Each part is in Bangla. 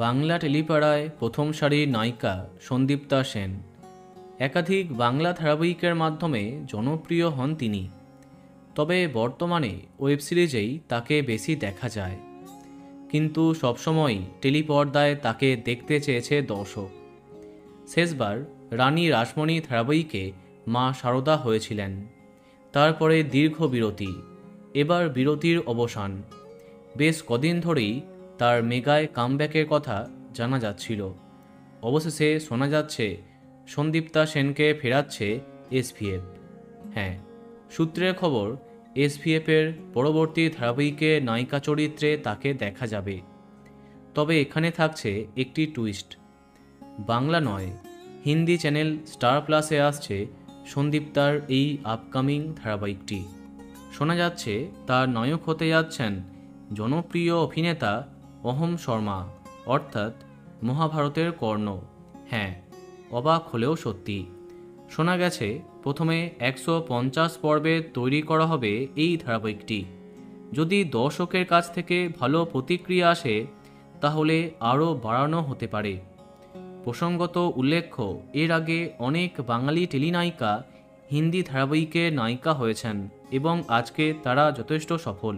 বাংলা টেলিপাড়ায় প্রথম সারির নায়িকা সন্দীপ্তা সেন। একাধিক বাংলা ধারাবাহিকের মাধ্যমে জনপ্রিয় হন তিনি। তবে বর্তমানে ওয়েব সিরিজেই তাকে বেশি দেখা যায়, কিন্তু সবসময়ই টেলিপর্দায় তাকে দেখতে চেয়েছে দর্শক। শেষবার রানী রাসমণি ধারাবাহিকে মা শারদা হয়েছিলেন। তারপরে দীর্ঘ বিরতি, এবার বিরতির অবসান। বেশ কদিন ধরেই তার মেগায় কামব্যাকের কথা জানা যাচ্ছিল। অবশেষে শোনা যাচ্ছে সন্দীপ্তা সেনকে ফেরাচ্ছে এসভিএফ। হ্যাঁ, সূত্রের খবর, এসভিএফের পরবর্তী ধারাবাহিকে নায়িকা চরিত্রে তাকে দেখা যাবে। তবে এখানে থাকছে একটি টুইস্ট। বাংলা নয়, হিন্দি চ্যানেল স্টার প্লাসে আসছে সন্দীপ্তার এই আপকামিং ধারাবাহিকটি। শোনা যাচ্ছে তার নায়ক হতে যাচ্ছেন জনপ্রিয় অভিনেতা অহম শর্মা, অর্থাৎ মহাভারতের কর্ণ। হ্যাঁ, অবাক হলেও সত্যি। শোনা গেছে প্রথমে 150 পর্বে তৈরি করা হবে এই ধারাবাহিকটি। যদি দর্শকের কাছ থেকে ভালো প্রতিক্রিয়া আসে তাহলে আরও বাড়ানো হতে পারে। প্রসঙ্গত উল্লেখ্য, এর আগে অনেক বাঙালি টেলিনায়িকা হিন্দি ধারাবাহিকে নায়িকা হয়েছেন এবং আজকে তারা যথেষ্ট সফল।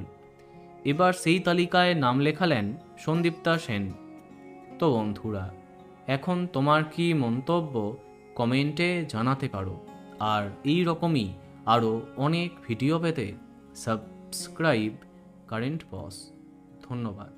এবার সেই তালিকায় নাম লেখালেন সন্দীপ্তা সেন। তো বন্ধুরা, এখন তোমার কি মন্তব্য কমেন্টে জানাতে পারো। আর এই রকমই আরও অনেক ভিডিও পেতে সাবস্ক্রাইব কারেন্ট বস। ধন্যবাদ।